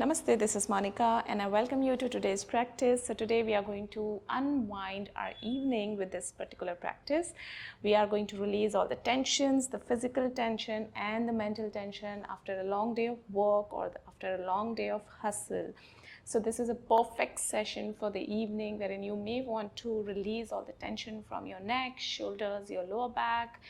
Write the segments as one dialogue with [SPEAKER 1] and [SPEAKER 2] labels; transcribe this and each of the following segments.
[SPEAKER 1] Namaste, this is Monica and I welcome you to today's practice. So today we are going to unwind our evening with this particular practice. We are going to release all the tensions, the physical tension and the mental tension after a long day of work or after a long day of hustle. So this is a perfect session for the evening wherein you may want to release all the tension from your neck, shoulders, your lower back,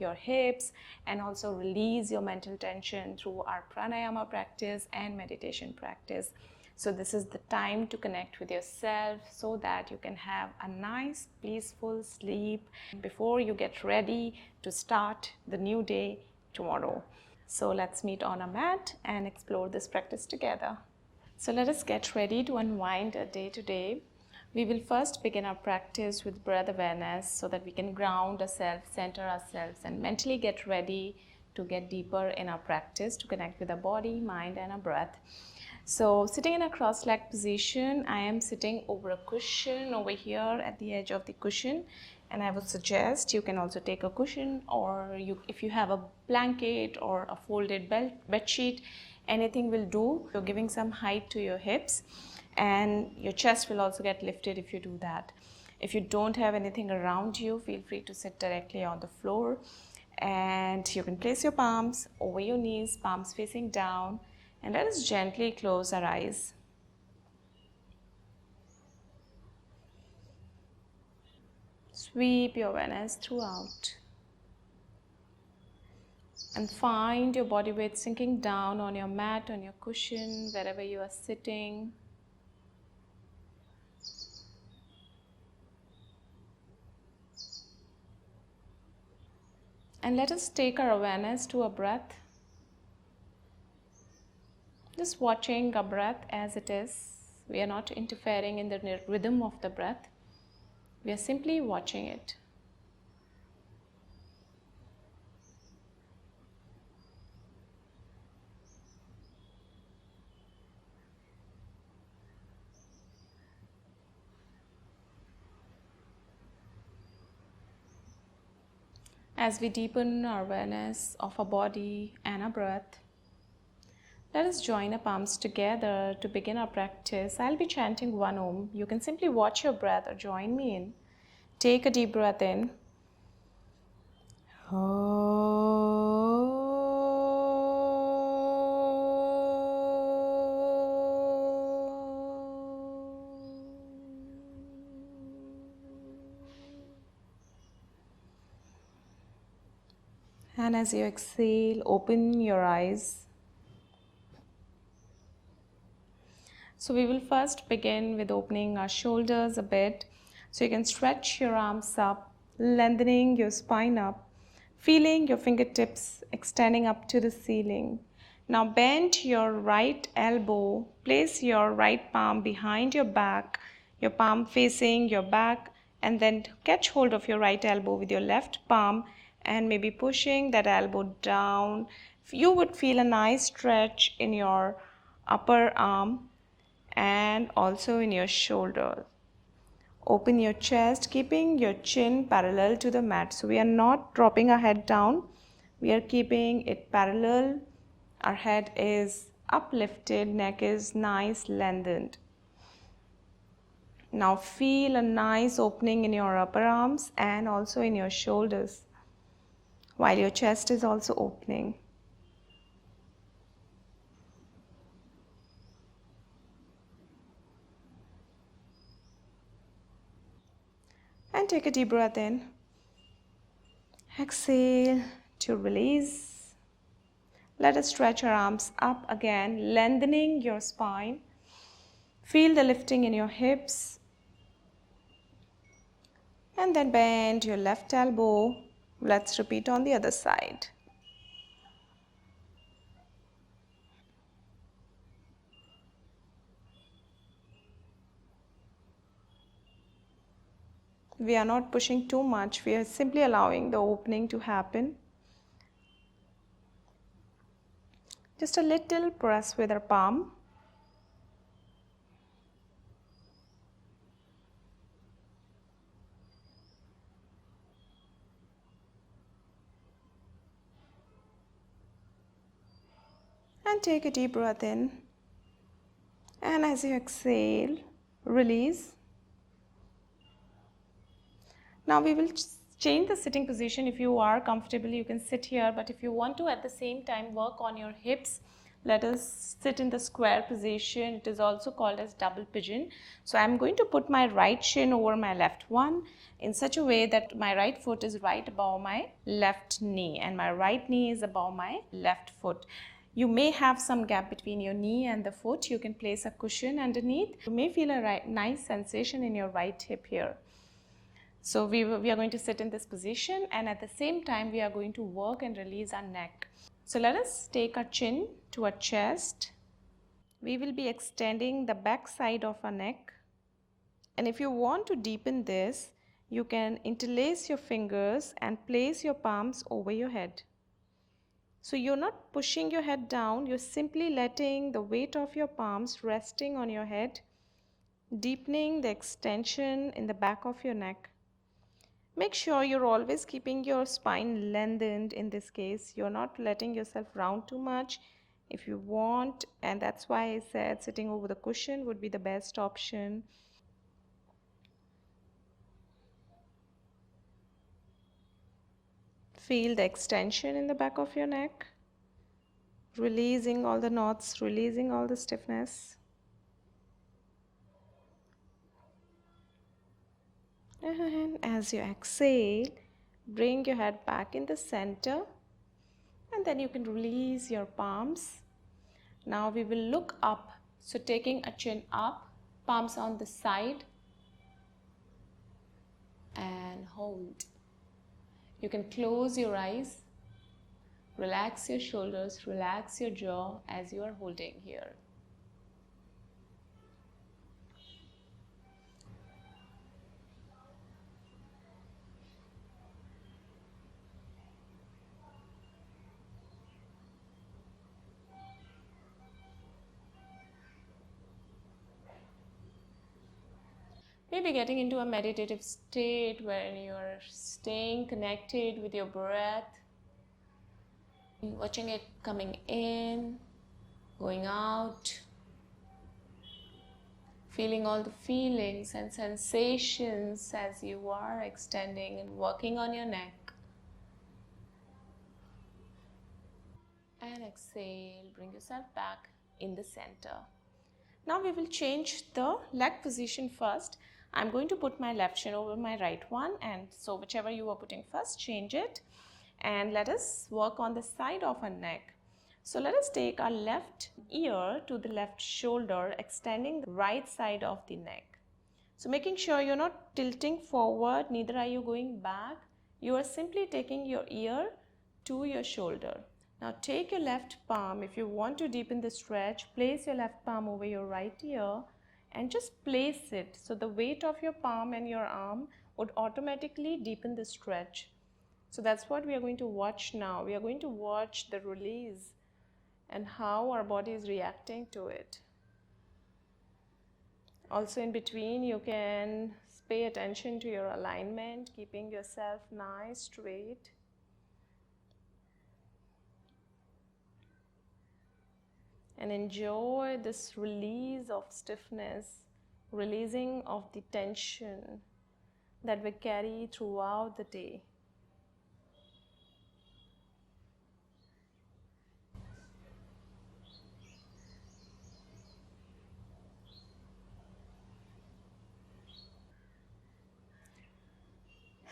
[SPEAKER 1] your hips, and also release your mental tension through our pranayama practice and meditation practice. So this is the time to connect with yourself so that you can have a nice peaceful sleep before you get ready to start the new day tomorrow. So let's meet on a mat and explore this practice together. So let us get ready to unwind a day to day. We will first begin our practice with breath awareness so that we can ground ourselves, center ourselves, and mentally get ready to get deeper in our practice to connect with our body, mind, and our breath. So sitting in a cross-legged position, I am sitting over a cushion over here at the edge of the cushion, and I would suggest you can also take a cushion, or if you have a blanket or a folded bed sheet, anything will do. You're giving some height to your hips and your chest will also get lifted if you do that. If you don't have anything around you, feel free to sit directly on the floor, and you can place your palms over your knees, palms facing down, and let us gently close our eyes. Sweep your awareness throughout and find your body weight sinking down on your mat, on your cushion, wherever you are sitting. And let us take our awareness to our breath. Just watching our breath as it is. We are not interfering in the rhythm of the breath. We are simply watching it. As we deepen our awareness of our body and our breath, let us join our palms together to begin our practice. I'll be chanting one Om. You can simply watch your breath or join me in. Take a deep breath in. And as you exhale, open your eyes. So we will first begin with opening our shoulders a bit. So you can stretch your arms up, lengthening your spine up, feeling your fingertips extending up to the ceiling. Now bend your right elbow, place your right palm behind your back, your palm facing your back, and then catch hold of your right elbow with your left palm and maybe pushing that elbow down. You would feel a nice stretch in your upper arm and also in your shoulder. Open your chest, keeping your chin parallel to the mat. So we are not dropping our head down. We are keeping it parallel. Our head is uplifted, neck is nice lengthened. Now feel a nice opening in your upper arms and also in your shoulders, while your chest is also opening. And take a deep breath in. Exhale to release. Let us stretch our arms up again, lengthening your spine. Feel the lifting in your hips. And then bend your left elbow. Let's repeat on the other side. We are not pushing too much. We are simply allowing the opening to happen. Just a little press with our palm. And take a deep breath in. And as you exhale, release. Now we will change the sitting position. If you are comfortable, you can sit here, but if you want to at the same time work on your hips, let us sit in the square position. It is also called as double pigeon. So I'm going to put my right shin over my left one in such a way that my right foot is right above my left knee and my right knee is above my left foot. You may have some gap between your knee and the foot. You can place a cushion underneath. You may feel a nice sensation in your right hip here. So we are going to sit in this position, and at the same time we are going to work and release our neck. So let us take our chin to our chest. We will be extending the back side of our neck. And if you want to deepen this, you can interlace your fingers and place your palms over your head. So you're not pushing your head down, you're simply letting the weight of your palms resting on your head, deepening the extension in the back of your neck. Make sure you're always keeping your spine lengthened in this case. You're not letting yourself round too much if you want, and that's why I said sitting over the cushion would be the best option. Feel the extension in the back of your neck, releasing all the knots, releasing all the stiffness. And as you exhale, bring your head back in the center, and then you can release your palms. Now we will look up, so taking a chin up, palms on the side, and hold. You can close your eyes, relax your shoulders, relax your jaw as you are holding here. Maybe getting into a meditative state where you're staying connected with your breath, watching it coming in, going out, feeling all the feelings and sensations as you are extending and working on your neck. And exhale, bring yourself back in the center. Now we will change the leg position first. I'm going to put my left shin over my right one, and so whichever you are putting first, change it. And let us work on the side of our neck. So let us take our left ear to the left shoulder, extending the right side of the neck. So making sure you're not tilting forward, neither are you going back. You are simply taking your ear to your shoulder. Now take your left palm. If you want to deepen the stretch, place your left palm over your right ear and just place it. So the weight of your palm and your arm would automatically deepen the stretch. So that's what we are going to watch now. We are going to watch the release and how our body is reacting to it. Also in between, you can pay attention to your alignment, keeping yourself nice, straight. And enjoy this release of stiffness, releasing of the tension that we carry throughout the day.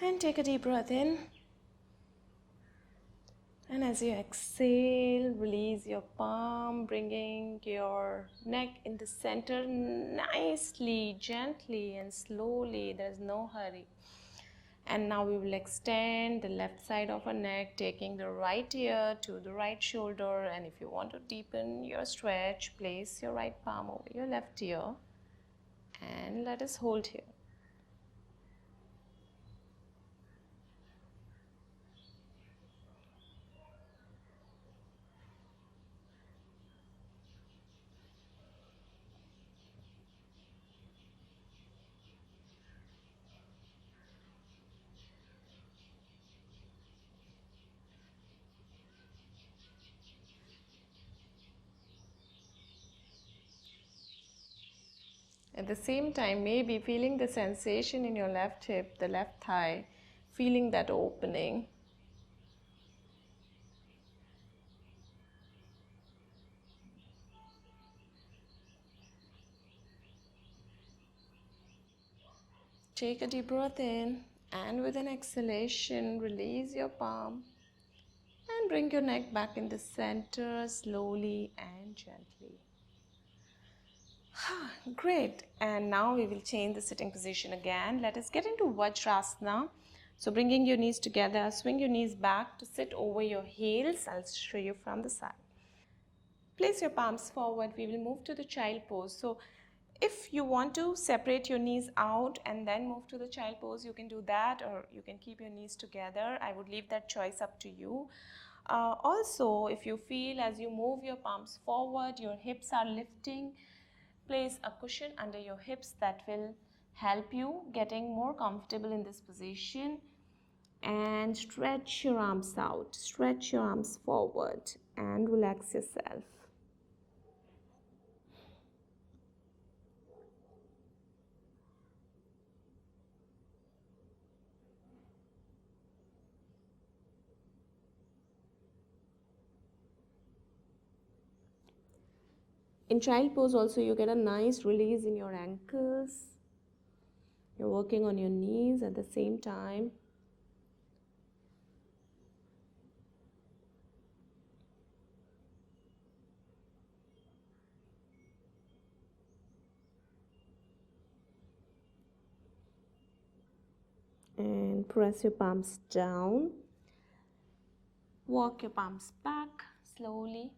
[SPEAKER 1] And take a deep breath in. And as you exhale, release your palm, bringing your neck in the center nicely, gently and slowly. There's no hurry. And now we will extend the left side of our neck, taking the right ear to the right shoulder. And if you want to deepen your stretch, place your right palm over your left ear. And let us hold here. At the same time, maybe feeling the sensation in your left hip, the left thigh, feeling that opening. Take a deep breath in, and with an exhalation, release your palm and bring your neck back in the center slowly and gently. Great. And now we will change the sitting position again. Let us get into Vajrasana. So bringing your knees together, swing your knees back to sit over your heels. I'll show you from the side. Place your palms forward. We will move to the child pose. So if you want to separate your knees out and then move to the child pose, you can do that, or you can keep your knees together. I would leave that choice up to you. Also, if you feel as you move your palms forward, your hips are lifting, place a cushion under your hips. That will help you getting more comfortable in this position. And stretch your arms out, stretch your arms forward and relax yourself. In child pose also you get a nice release in your ankles. You're working on your knees at the same time. And press your palms down. Walk your palms back slowly.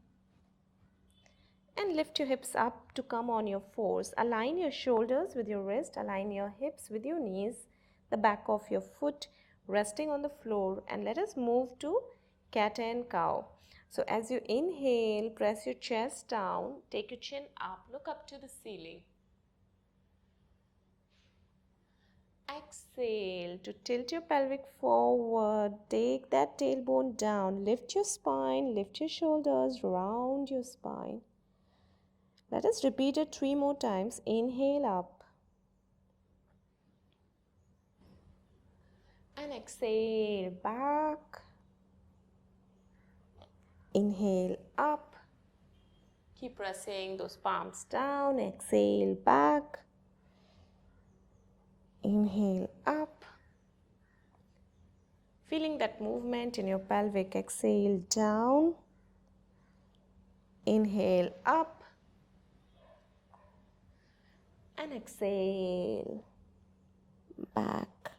[SPEAKER 1] And lift your hips up to come on your fours. Align your shoulders with your wrist. Align your hips with your knees. The back of your foot resting on the floor. And let us move to cat and cow. So as you inhale, press your chest down. Take your chin up. Look up to the ceiling. Exhale to tilt your pelvic forward. Take that tailbone down. Lift your spine. Lift your shoulders. Round your spine. Let us repeat it 3 more times. Inhale up. And exhale back. Inhale up. Keep pressing those palms down. Exhale back. Inhale up. Feeling that movement in your pelvic. Exhale down. Inhale up. And exhale back.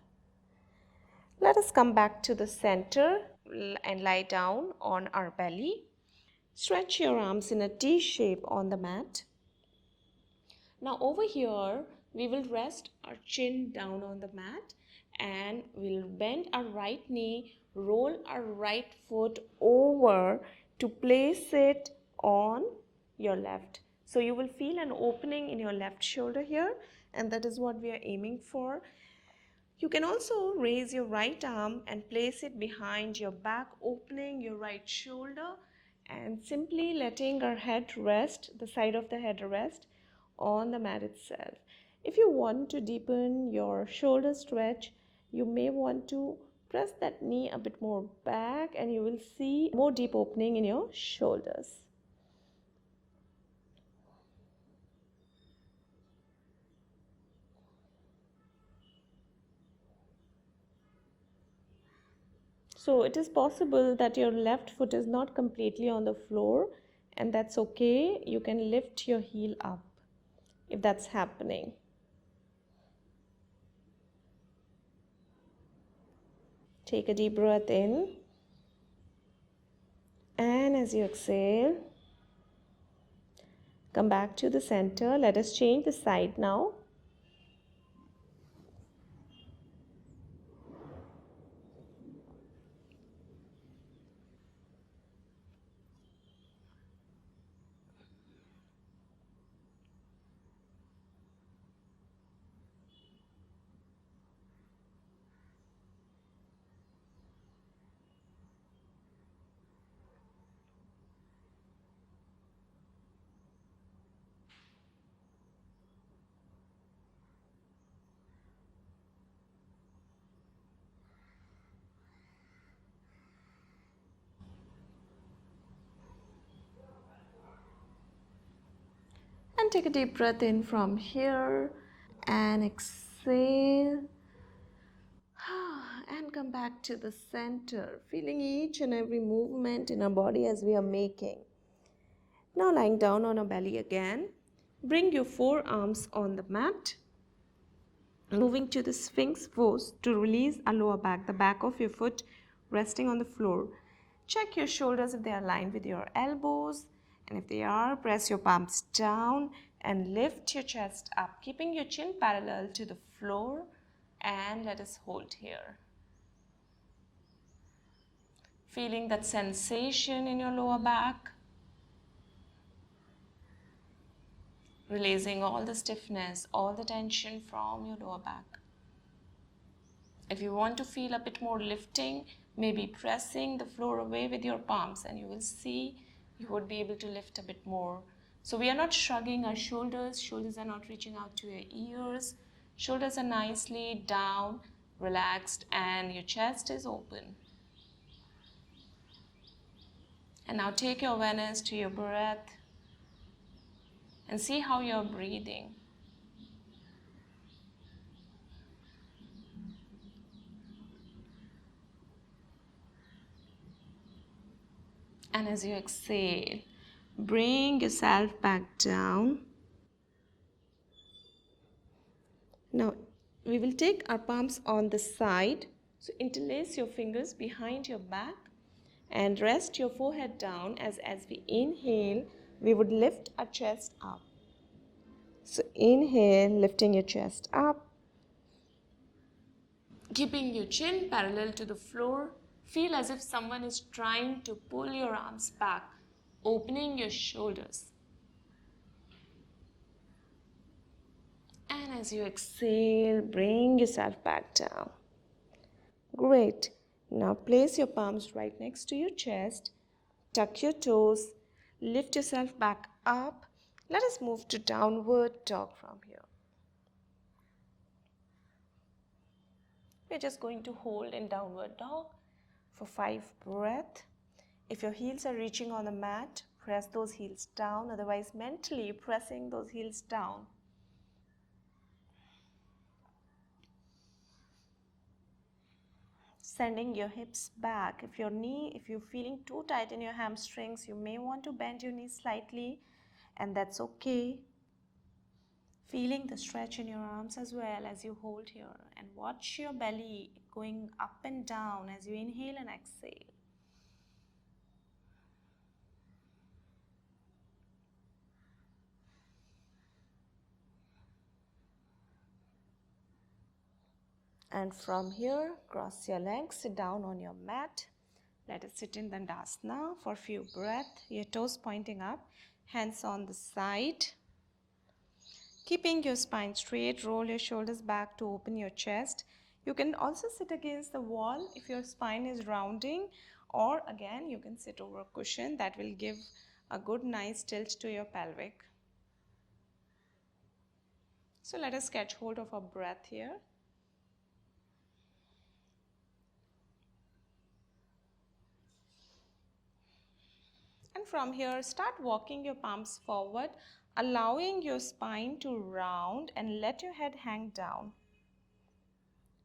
[SPEAKER 1] Let us come back to the center and lie down on our belly. Stretch your arms in a T shape on the mat. Now over here, we will rest our chin down on the mat and we'll bend our right knee, roll our right foot over to place it on your left. So you will feel an opening in your left shoulder here, and that is what we are aiming for. You can also raise your right arm and place it behind your back, opening your right shoulder and simply letting our head rest, the side of the head rest on the mat itself. If you want to deepen your shoulder stretch, you may want to press that knee a bit more back and you will see more deep opening in your shoulders. So it is possible that your left foot is not completely on the floor, and that's okay. You can lift your heel up if that's happening. Take a deep breath in, and as you exhale, come back to the center. Let us change the side now. And take a deep breath in from here and exhale. And come back to the center, feeling each and every movement in our body as we are making. Now lying down on our belly again, bring your forearms on the mat, moving to the Sphinx Pose to release our lower back, the back of your foot resting on the floor. Check your shoulders if they are aligned with your elbows, and if they are, press your palms down and lift your chest up, keeping your chin parallel to the floor, and let us hold here. Feeling that sensation in your lower back, releasing all the stiffness, all the tension from your lower back. If you want to feel a bit more lifting, maybe pressing the floor away with your palms, and you will see you would be able to lift a bit more. So we are not shrugging our shoulders. Shoulders are not reaching out to your ears. Shoulders are nicely down, relaxed, and your chest is open. And now take your awareness to your breath and see how you're breathing. And as you exhale, bring yourself back down. Now, we will take our palms on the side. So interlace your fingers behind your back and rest your forehead down as we inhale, we would lift our chest up. So inhale, lifting your chest up. Keeping your chin parallel to the floor, feel as if someone is trying to pull your arms back, opening your shoulders. And as you exhale, bring yourself back down. Great. Now place your palms right next to your chest, tuck your toes, lift yourself back up. Let us move to downward dog from here. We're just going to hold in downward dog for 5 breaths. If your heels are reaching on the mat, press those heels down, otherwise mentally pressing those heels down. Sending your hips back. If you're feeling too tight in your hamstrings, you may want to bend your knees slightly, and that's okay. Feeling the stretch in your arms as well as you hold here, and watch your belly going up and down as you inhale and exhale. And from here, cross your legs, sit down on your mat. Let us sit in Dandasana for a few breaths. Your toes pointing up, hands on the side. Keeping your spine straight, roll your shoulders back to open your chest. You can also sit against the wall if your spine is rounding, or again, you can sit over a cushion. That will give a good, nice tilt to your pelvic. So let us catch hold of our breath here. And from here, start walking your palms forward, allowing your spine to round and let your head hang down.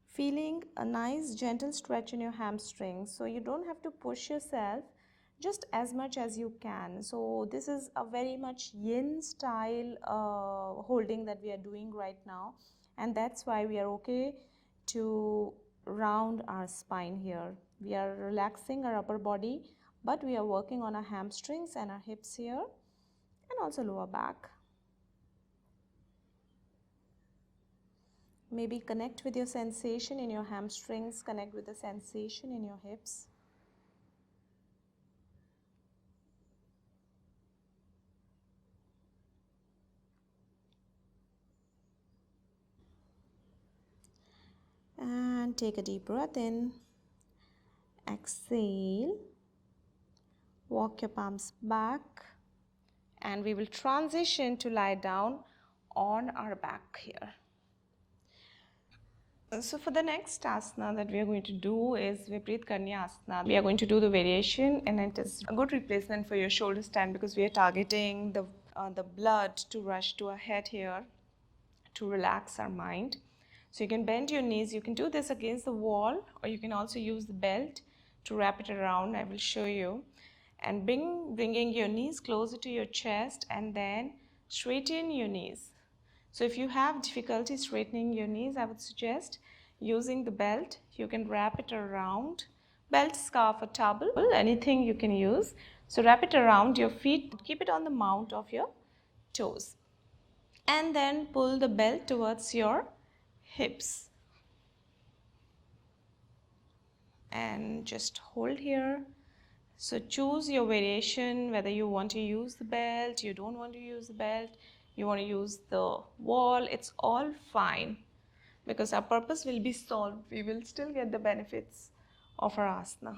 [SPEAKER 1] Feeling a nice gentle stretch in your hamstrings, so you don't have to push yourself, just as much as you can. So this is a very much yin style holding that we are doing right now, and that's why we are okay to round our spine here. We are relaxing our upper body, but we are working on our hamstrings and our hips here, and also lower back. Maybe connect with your sensation in your hamstrings, connect with the sensation in your hips. And take a deep breath in. Exhale. Walk your palms back. And we will transition to lie down on our back here. So for the next asana that we are going to do is Viparit Karnya Asana. We are going to do the variation, and it is a good replacement for your shoulder stand because we are targeting the the blood to rush to our head here to relax our mind. So you can bend your knees. You can do this against the wall, or you can also use the belt to wrap it around. I will show you. And bringing your knees closer to your chest, and then straighten your knees. So if you have difficulty straightening your knees, I would suggest using the belt. You can wrap it around, belt, scarf, or towel, anything you can use. So wrap it around your feet, keep it on the mount of your toes, and then pull the belt towards your hips and just hold here. So choose your variation, whether you want to use the belt, you don't want to use the belt, you want to use the wall, it's all fine, because our purpose will be solved. We will still get the benefits of our asana.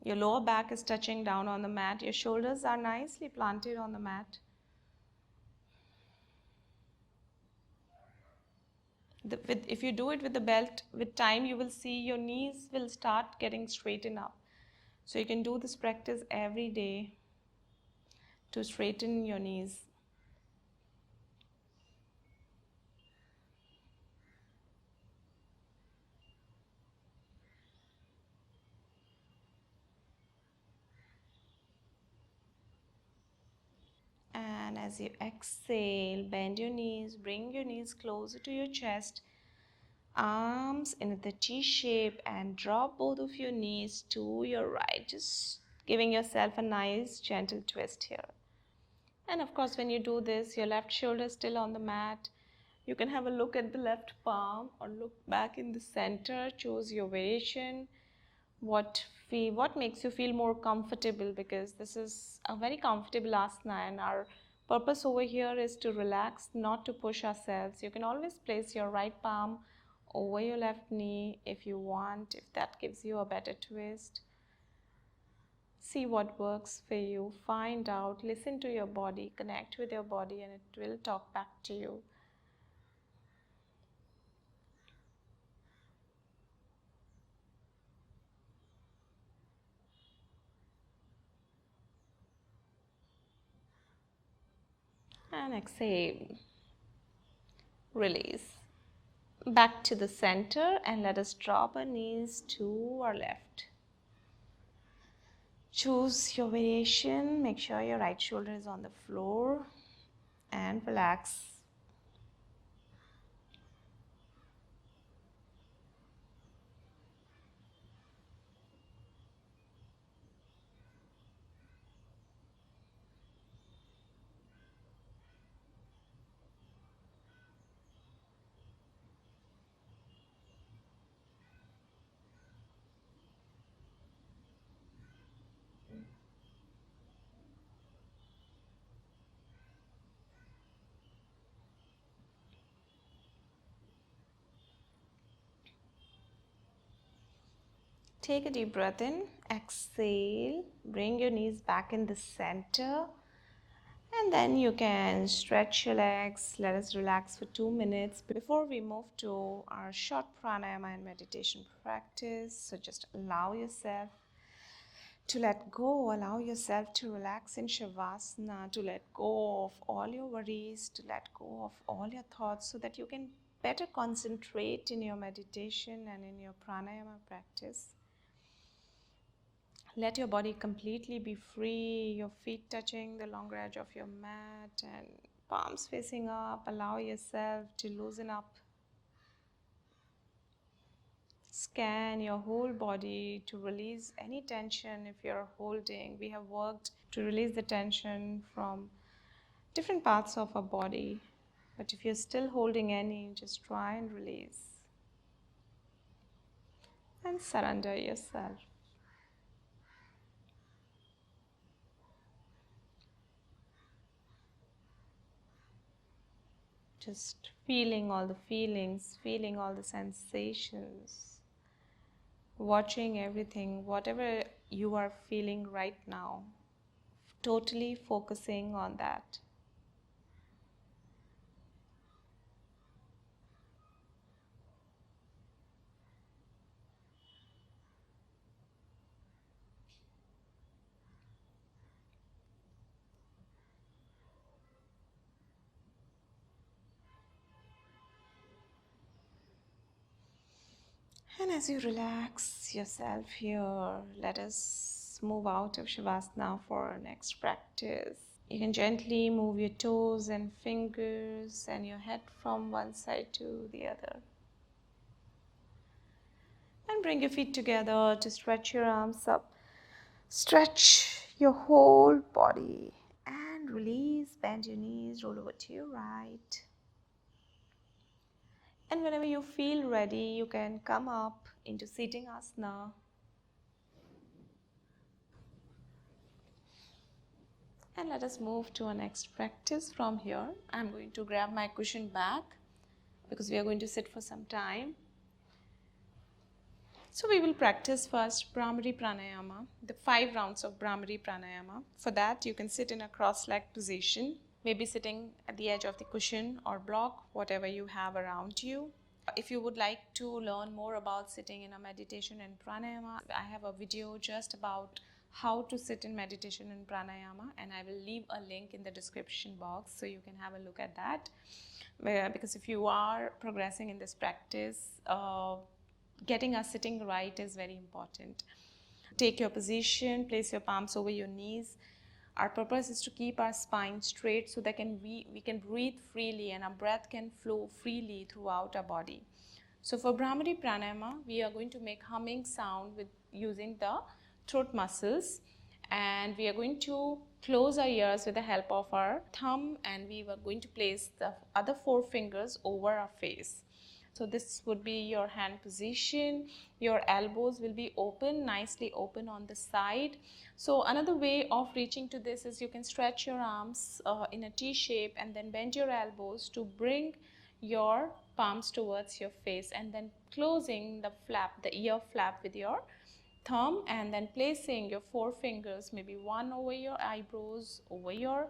[SPEAKER 1] Your lower back is touching down on the mat. Your shoulders are nicely planted on the mat. If you do it with the belt, with time you will see your knees will start getting straightened up. So you can do this practice every day to straighten your knees. And as you exhale, bend your knees, bring your knees closer to your chest, arms in the T shape, and drop both of your knees to your right, just giving yourself a nice gentle twist here. And of course, when you do this, your left shoulder is still on the mat. You can have a look at the left palm or look back in the center. Choose your variation. What makes you feel more comfortable, because this is a very comfortable asana, and our purpose over here is to relax, not to push ourselves. You can always place your right palm over your left knee if you want, if that gives you a better twist. See what works for you. Find out, listen to your body, connect with your body, and it will talk back to you. And exhale. Release. Back to the center, and let us drop our knees to our left. Choose your variation. Make sure your right shoulder is on the floor and relax. Take a deep breath in, exhale, bring your knees back in the center, and then you can stretch your legs. Let us relax for 2 minutes before we move to our short pranayama and meditation practice. So just allow yourself to let go, allow yourself to relax in Shavasana, to let go of all your worries, to let go of all your thoughts, so that you can better concentrate in your meditation and in your pranayama practice. Let your body completely be free, your feet touching the longer edge of your mat and palms facing up. Allow yourself to loosen up. Scan your whole body to release any tension if you're holding. We have worked to release the tension from different parts of our body. But if you're still holding any, just try and release. And surrender yourself. Just feeling all the feelings, feeling all the sensations, watching everything, whatever you are feeling right now, totally focusing on that. And as you relax yourself here, let us move out of Shavasana for our next practice. You can gently move your toes and fingers and your head from one side to the other. And bring your feet together to stretch your arms up. Stretch your whole body and release. Bend your knees, roll over to your right. And whenever you feel ready, you can come up into sitting asana. And let us move to our next practice from here. I'm going to grab my cushion back because we are going to sit for some time. So we will practice first Bhramari Pranayama, the 5 rounds of Bhramari Pranayama. For that, you can sit in a cross-legged position, maybe sitting at the edge of the cushion or block, whatever you have around you. If you would like to learn more about sitting in a meditation and pranayama, I have a video just about how to sit in meditation and pranayama, and I will leave a link in the description box so you can have a look at that. Because if you are progressing in this practice, getting a sitting right is very important. Take your position, place your palms over your knees. Our purpose is to keep our spine straight so that we can breathe freely and our breath can flow freely throughout our body. So for Bhramari Pranayama, we are going to make humming sound with using the throat muscles, and we are going to close our ears with the help of our thumb, and we are going to place the other 4 fingers over our face. So this would be your hand position. Your elbows will be open, nicely open on the side. So another way of reaching to this is you can stretch your arms in a T shape and then bend your elbows to bring your palms towards your face, and then closing the flap, the ear flap with your thumb, and then placing your 4 fingers, maybe one over your eyebrows, over your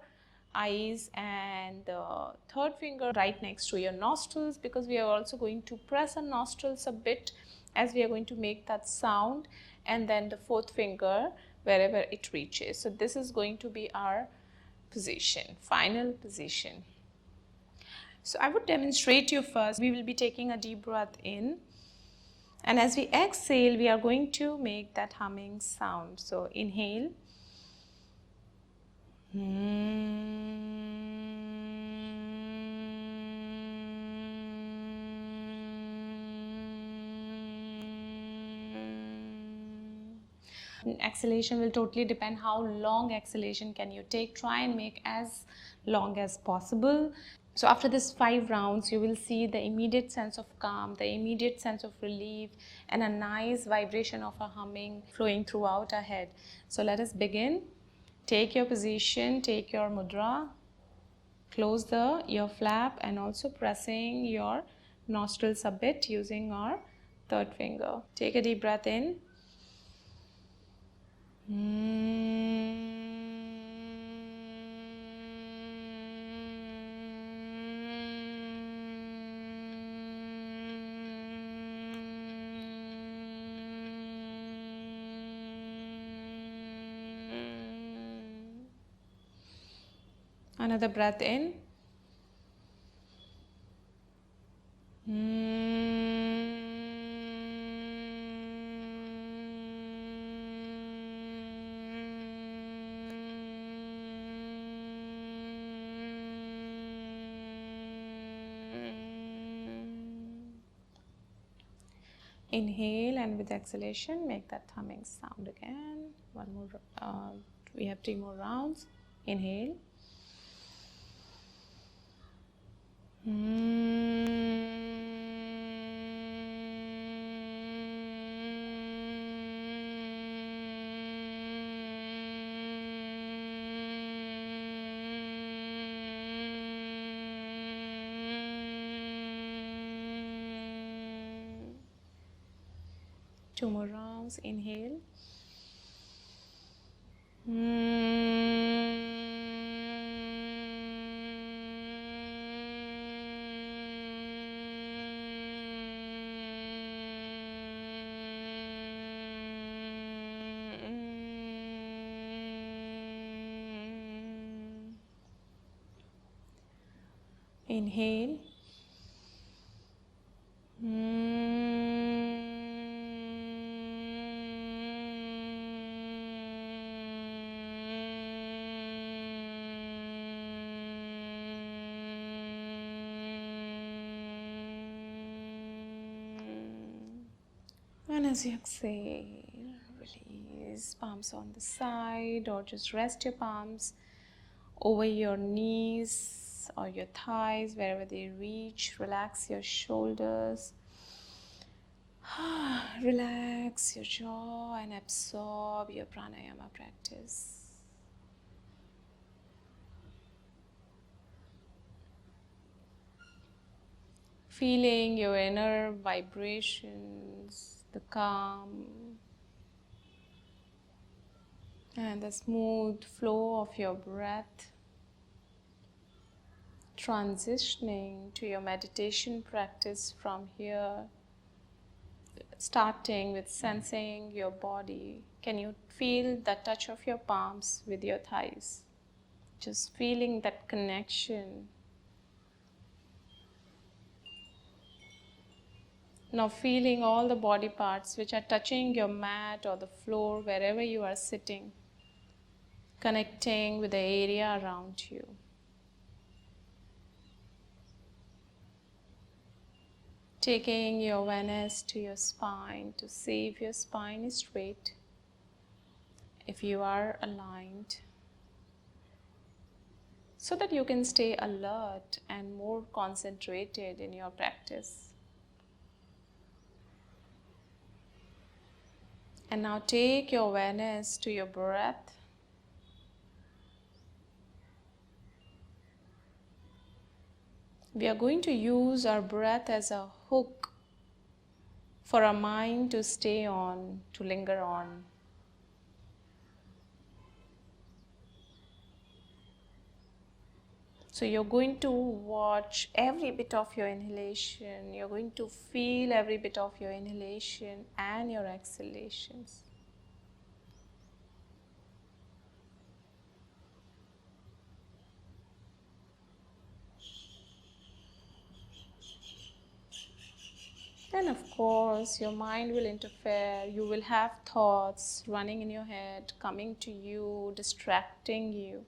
[SPEAKER 1] eyes, and the 3rd finger right next to your nostrils, because we are also going to press our nostrils a bit as we are going to make that sound, and then the 4th finger wherever it reaches. So this is going to be our position, final position. So I would demonstrate you first. We will be taking a deep breath in, and as we exhale, we are going to make that humming sound. So inhale. Exhalation will totally depend how long exhalation can you take. Try and make as long as possible. So after this 5 rounds, you will see the immediate sense of calm, the immediate sense of relief, and a nice vibration of a humming flowing throughout our head. So let us begin. Take your position, take your mudra, close the ear flap, and also pressing your nostrils a bit using our 3rd finger. Take a deep breath in. Another breath in. Inhale, and with exhalation, make that humming sound again. One more. We have 3 more rounds. Inhale. Two more rounds. Inhale. Inhale. And as you exhale, release palms on the side, or just rest your palms over your knees or your thighs, wherever they reach. Relax your shoulders. Relax your jaw and absorb your pranayama practice. Feeling your inner vibrations, the calm and the smooth flow of your breath, transitioning to your meditation practice from here, starting with sensing your body. Can you feel the touch of your palms with your thighs? Just feeling that connection. Now feeling all the body parts which are touching your mat or the floor wherever you are sitting, connecting with the area around you. Taking your awareness to your spine to see if your spine is straight, if you are aligned, so that you can stay alert and more concentrated in your practice. And now take your awareness to your breath. We are going to use our breath as a hook for our mind to stay on, to linger on. So you're going to watch every bit of your inhalation. You're going to feel every bit of your inhalation and your exhalations. Then of course your mind will interfere. You will have thoughts running in your head, coming to you, distracting you.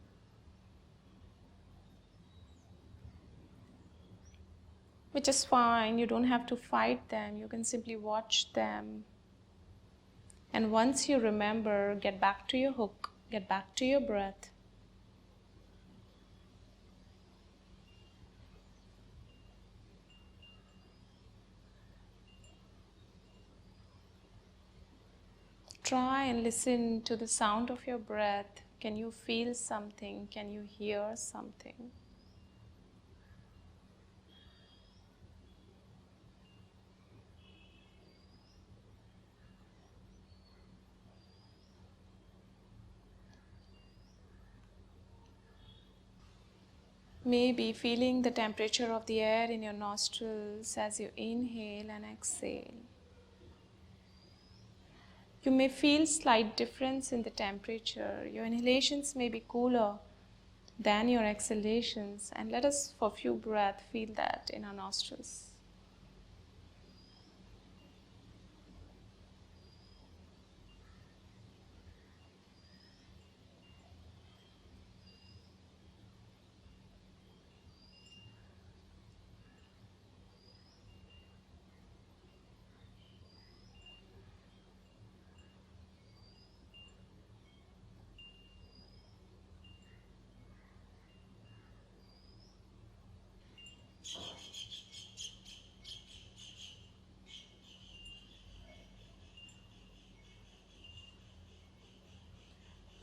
[SPEAKER 1] Which is fine, you don't have to fight them, you can simply watch them. And once you remember, get back to your hook, get back to your breath. Try and listen to the sound of your breath. Can you feel something? Can you hear something? Maybe feeling the temperature of the air in your nostrils as you inhale and exhale. You may feel slight difference in the temperature. Your inhalations may be cooler than your exhalations, and let us for a few breaths feel that in our nostrils.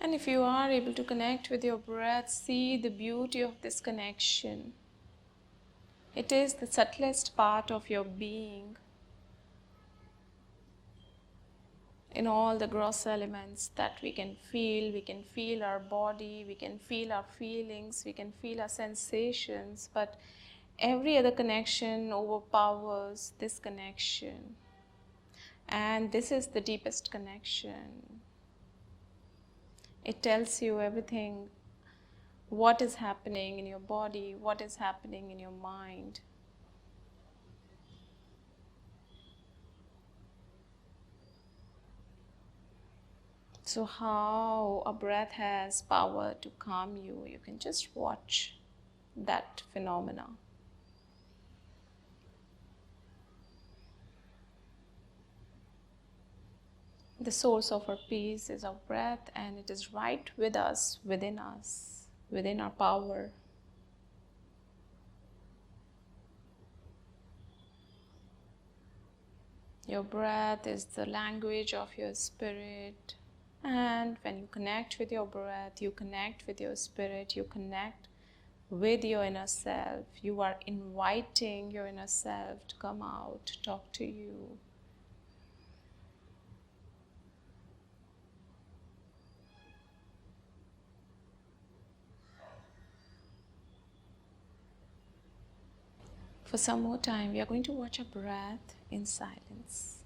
[SPEAKER 1] And if you are able to connect with your breath, see the beauty of this connection. It is the subtlest part of your being. In all the gross elements that we can feel our body, we can feel our feelings, we can feel our sensations, but every other connection overpowers this connection. And this is the deepest connection. It tells you everything, what is happening in your body, what is happening in your mind. So how a breath has power to calm you, you can just watch that phenomena. The source of our peace is our breath, and it is right with us, within our power. Your breath is the language of your spirit. And when you connect with your breath, you connect with your spirit, you connect with your inner self. You are inviting your inner self to come out, talk to you. For some more time, we are going to watch our breath in silence.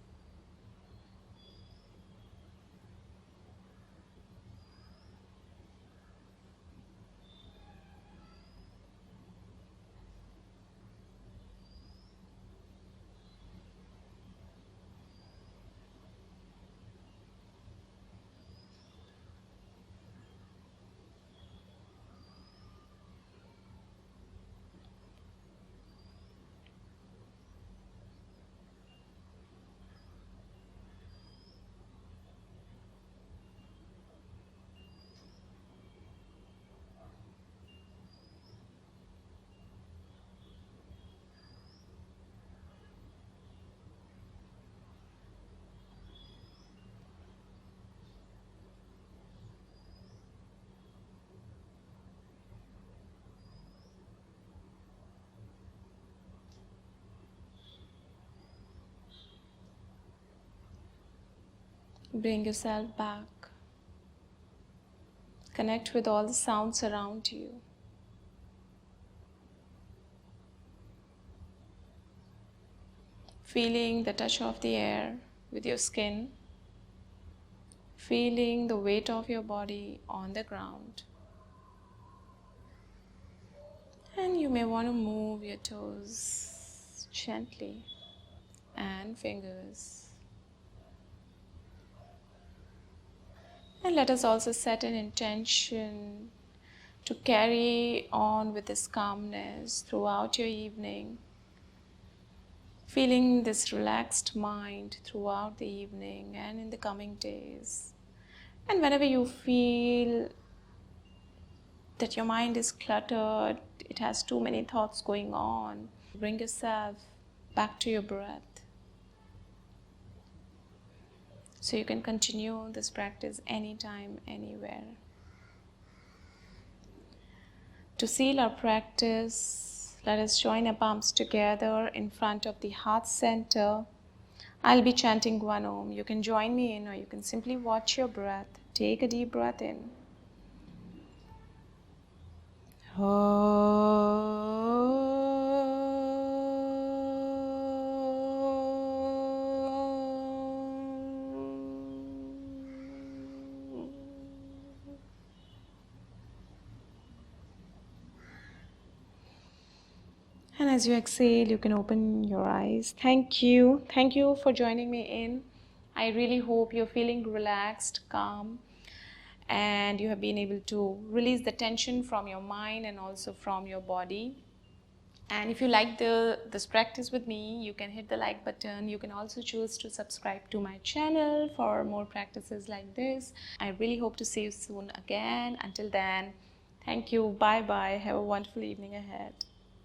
[SPEAKER 1] Bring yourself back. Connect with all the sounds around you. Feeling the touch of the air with your skin. Feeling the weight of your body on the ground. And you may want to move your toes gently and fingers. And let us also set an intention to carry on with this calmness throughout your evening. Feeling this relaxed mind throughout the evening and in the coming days. And whenever you feel that your mind is cluttered, it has too many thoughts going on, bring yourself back to your breath. So you can continue this practice anytime, anywhere. To seal our practice, let us join our palms together in front of the heart center. I'll be chanting one Om. You can join me in, or you can simply watch your breath. Take a deep breath in. And as you exhale, you can open your eyes. Thank you. Thank you for joining me in. I really hope you're feeling relaxed, calm, and you have been able to release the tension from your mind and also from your body. And if you like this practice with me, you can hit the like button. You can also choose to subscribe to my channel for more practices like this. I really hope to see you soon again. Until then, thank you. Bye bye. Have a wonderful evening ahead.